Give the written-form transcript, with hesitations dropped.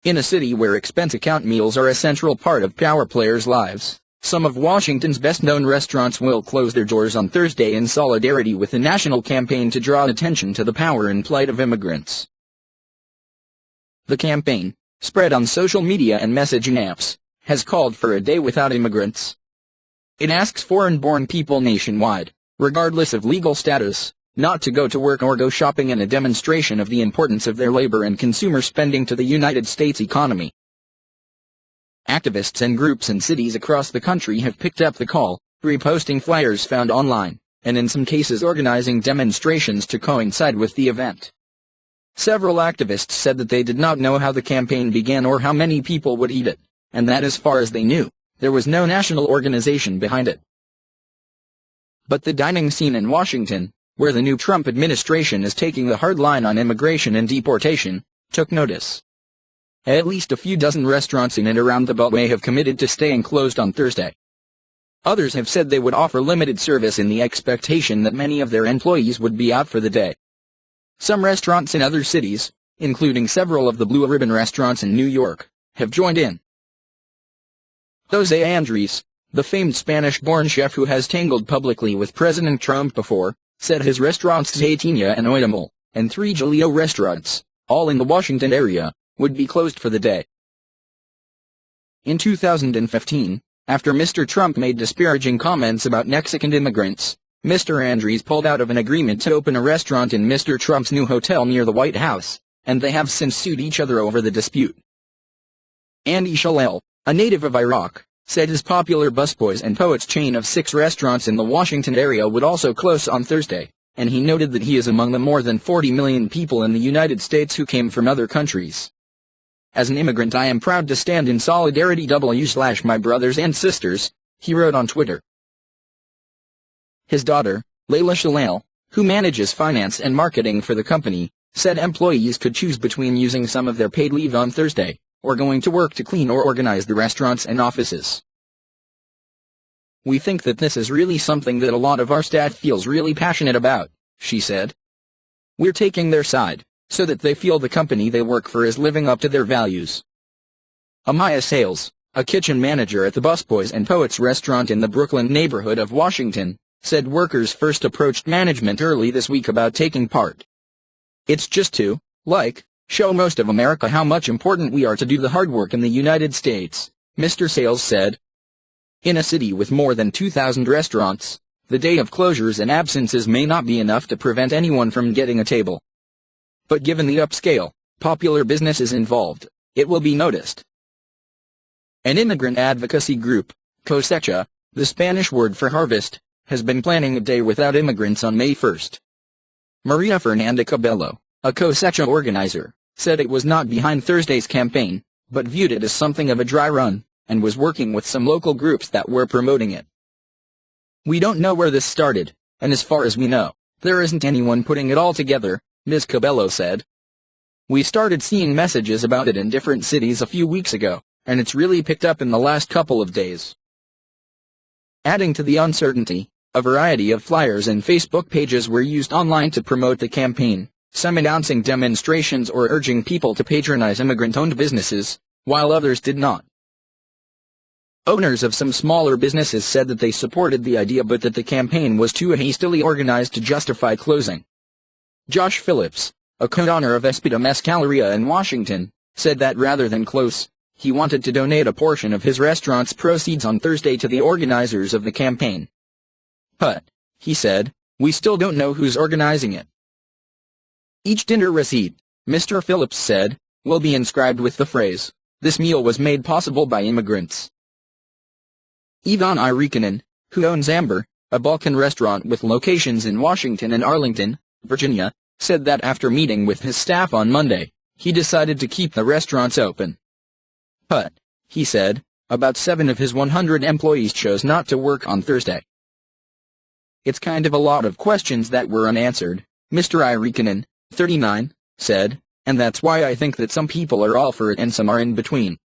In a city where expense account meals are a central part of power players' lives, some of Washington's best-known restaurants will close their doors on Thursday in solidarity with a national campaign to draw attention to the power and plight of immigrants. The campaign, spread on social media and messaging apps, has called for a day without immigrants. It asks foreign-born people nationwide, regardless of legal status, not to go to work or go shopping, in a demonstration of the importance of their labor and consumer spending to the United States economy. Activists and groups in cities across the country have picked up the call, reposting flyers found online, and in some cases organizing demonstrations to coincide with the event. Several activists said that they did not know how the campaign began or how many people would eat it, and that as far as they knew, there was no national organization behind it. But the dining scene in Washington, where the new Trump administration is taking the hard line on immigration and deportation, took notice. At least a few dozen restaurants in and around the Beltway have committed to staying closed on Thursday. Others have said they would offer limited service in the expectation that many of their employees would be out for the day. Some restaurants in other cities, including several of the Blue Ribbon restaurants in New York, have joined in. Jose Andres, the famed Spanish-born chef who has tangled publicly with President Trump before, said his restaurants Zaytinya and Oidamel, and 3 Jaleo restaurants, all in the Washington area, would be closed for the day. In 2015, after Mr. Trump made disparaging comments about Mexican immigrants, Mr. Andres pulled out of an agreement to open a restaurant in Mr. Trump's new hotel near the White House, and they have since sued each other over the dispute. Andy Shalel, a native of Iraq, said his popular Busboys and Poets chain of 6 restaurants in the Washington area would also close on Thursday, and he noted that he is among the more than 40 million people in the United States who came from other countries. As an immigrant, I am proud to stand in solidarity /my brothers and sisters, he wrote on Twitter. His daughter, Layla Shalel, who manages finance and marketing for the company, said employees could choose between using some of their paid leave on Thursday, or going to work to clean or organize the restaurants and offices. We think that this is really something that a lot of our staff feels really passionate about, she said. We're taking their side, so that they feel the company they work for is living up to their values. Amaya Sales, a kitchen manager at the Busboys and Poets restaurant in the Brooklyn neighborhood of Washington, said workers first approached management early this week about taking part. It's just to, show most of America how much important we are to do the hard work in the United States, Mr. Sales said. In a city with more than 2,000 restaurants, the day of closures and absences may not be enough to prevent anyone from getting a table. But given the upscale, popular businesses involved, it will be noticed. An immigrant advocacy group, cosecha, the Spanish word for harvest, has been planning a day without immigrants on May 1st. Maria Fernanda Cabello, a cosecha organizer, said it was not behind Thursday's campaign, but viewed it as something of a dry run, and was working with some local groups that were promoting it. We don't know where this started, and as far as we know, there isn't anyone putting it all together, Ms. Cabello said. We started seeing messages about it in different cities a few weeks ago, and it's really picked up in the last couple of days. Adding to the uncertainty, a variety of flyers and Facebook pages were used online to promote the campaign, some announcing demonstrations or urging people to patronize immigrant-owned businesses, while others did not. Owners of some smaller businesses said that they supported the idea but that the campaign was too hastily organized to justify closing. Josh Phillips, a co-owner of Espita Mezcaleria in Washington, said that rather than close, he wanted to donate a portion of his restaurant's proceeds on Thursday to the organizers of the campaign. But, he said, we still don't know who's organizing it. Each dinner receipt, Mr. Phillips said, will be inscribed with the phrase, "This meal was made possible by immigrants." Ivan Irikanen, who owns Amber, a Balkan restaurant with locations in Washington and Arlington, Virginia, said that after meeting with his staff on Monday, he decided to keep the restaurants open. But, he said, about 7 of his 100 employees chose not to work on Thursday. It's kind of a lot of questions that were unanswered, Mr. Irikanen, 39, said, and that's why I think that some people are all for it and some are in between.